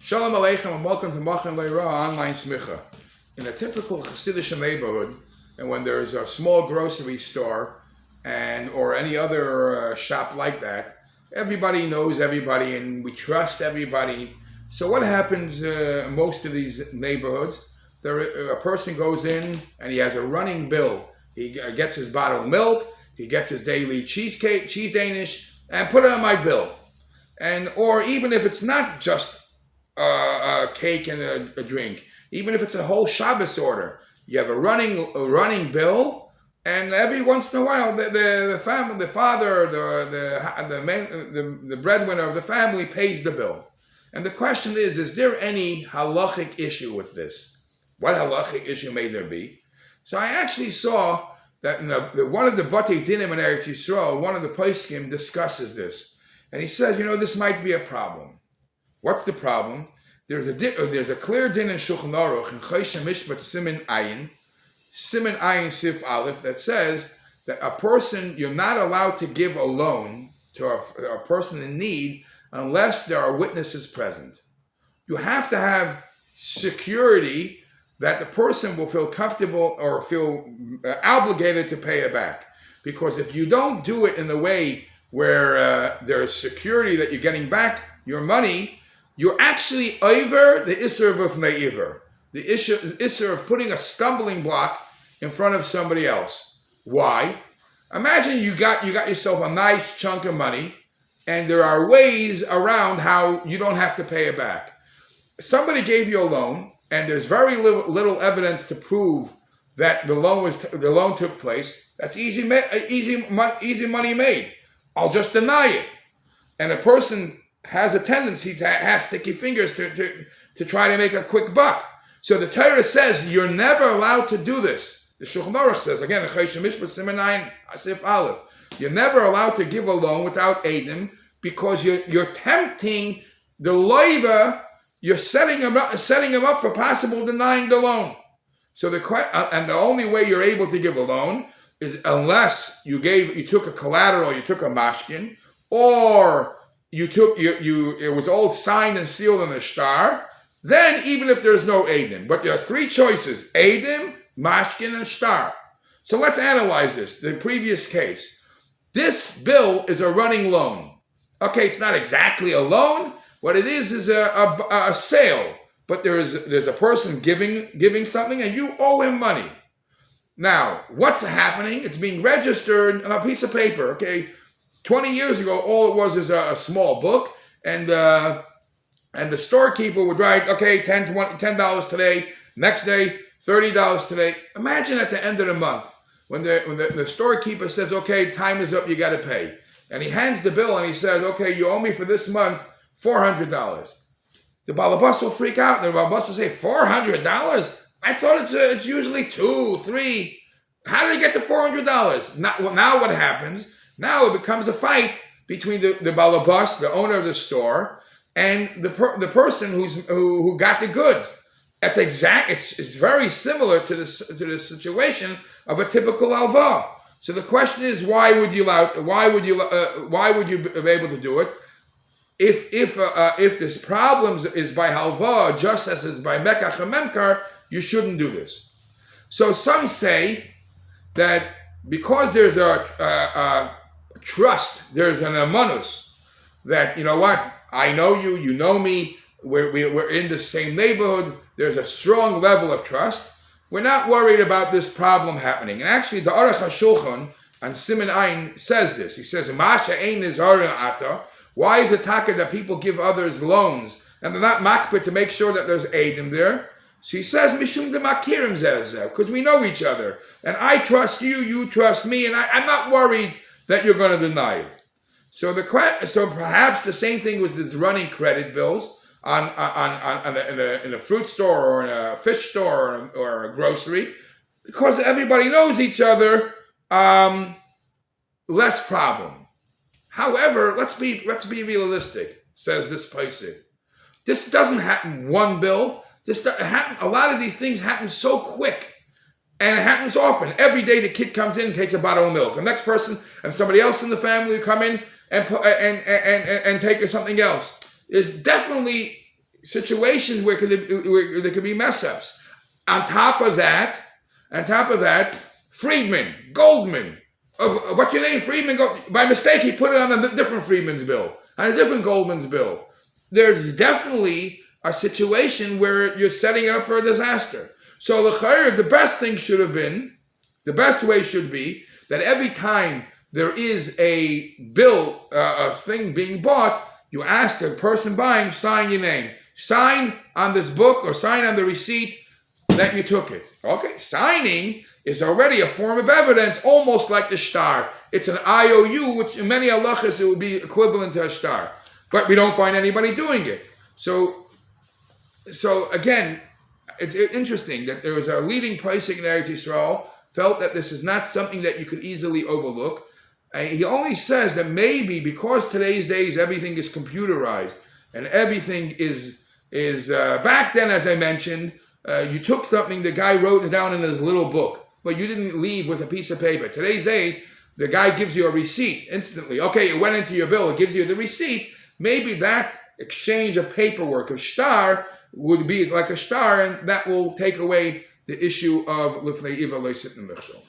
Shalom Aleichem and welcome to Machan Leira online smicha. In a typical Hasidic neighborhood, and when there's a small grocery store and or any other shop like that, everybody knows everybody and we trust everybody. So what happens in most of these neighborhoods? A person goes in and he has a running bill. He gets his bottle of milk, he gets his daily cheesecake, cheese Danish, and put it on my bill. And or even if it's not just a cake and a drink, even if it's a whole Shabbos order, you have a running bill, and every once in a while the family, the father, the breadwinner of the family pays the bill. And the question is there any halachic issue with this? What halachic issue may there be? So I actually saw that in one of the Batei Dinim in Eretz Yisrael, one of the poskim discusses this, and he says, this might be a problem. What's the problem? There's a clear din in Shulchan Aruch in Choshen Mishpat Siman Ayin Sif Aleph that says that a person, you're not allowed to give a loan to a person in need unless there are witnesses present. You have to have security that the person will feel comfortable or feel obligated to pay it back. Because if you don't do it in the way where there is security that you're getting back your money, you're actually over the Isser of Me'iver, the Isser of putting a stumbling block in front of somebody else. Why? Imagine you got yourself a nice chunk of money, and there are ways around how you don't have to pay it back. Somebody gave you a loan, and there's very little evidence to prove that the loan took place. That's easy money made. I'll just deny it. And a person has a tendency to have sticky fingers to try to make a quick buck. So the Torah says you're never allowed to do this. The Shulchan Aruch says, again, you're never allowed to give a loan without Eidim because you're tempting the loiva, you're setting him up for possible denying the loan. So the only way you're able to give a loan is unless you took a collateral, you took a mashkin, or it was all signed and sealed in the shtar, then even if there's no Eidim. But there's three choices: Eidim, Mashkin, and shtar. So let's analyze this. The previous case. This bill is a running loan. Okay, it's not exactly a loan. What it is a sale. But there's a person giving something and you owe him money. Now, what's happening? It's being registered on a piece of paper, okay? 20 years ago, all it was is a small book, and the storekeeper would write, okay, $10 today, next day, $30 today. Imagine at the end of the month, when the storekeeper says, okay, time is up, you got to pay. And he hands the bill and he says, okay, you owe me for this month $400. The balabas will freak out, and the balabas will say, $400? I thought it's usually $200, $300. How did I get to $400? Now what happens? Now it becomes a fight between the balabas, the owner of the store, and the person who got the goods. It's very similar to the situation of a typical alva. So the question is, why would you be able to do it? If this problem is by halva, just as it's by mekach and memkar, you shouldn't do this. So some say that because there's a trust, there's an amanus, that, I know you, you know me, we're in the same neighborhood, there's a strong level of trust, we're not worried about this problem happening. And actually, the Aruch HaShulchan on Siman Ayin says this. He says, Masha ein nizarin ata. Why is it taka that people give others loans and they're not makpid to make sure that there's Eidim there? So he says, Mishum de makirim zeh, because we know each other. And I trust you, you trust me, and I'm not worried that you're going to deny it. So perhaps the same thing with these running credit bills in a fruit store or in a fish store or a grocery, because everybody knows each other. Less problem. However, let's be realistic. Says this person. This doesn't happen one bill. A lot of these things happen so quick. And it happens often. Every day the kid comes in and takes a bottle of milk. The next person and somebody else in the family will come in and take something else. There's definitely situations where there could be mess ups. On top of that, Friedman, Goldman, what's your name, Friedman? By mistake, he put it on a different Friedman's bill, on a different Goldman's bill. There's definitely a situation where you're setting up for a disaster. So the best thing should have been, the best way should be that every time there is a bill, a thing being bought, you ask the person buying, sign your name. Sign on this book or sign on the receipt that you took it. Okay, signing is already a form of evidence, almost like the shtar. It's an IOU, which in many halachas it would be equivalent to a shtar. But we don't find anybody doing it. So again, it's interesting that there was a leading Paisik in Eretz Yisrael felt that this is not something that you could easily overlook. And he only says that maybe because today's days everything is computerized and everything is back then, as I mentioned, you took something, the guy wrote it down in his little book, but you didn't leave with a piece of paper. Today's days, the guy gives you a receipt instantly. Okay, it went into your bill, it gives you the receipt. Maybe that exchange of paperwork of shtar would be like a shtar, and that will take away the issue of lifnei iva lo sitn michshol.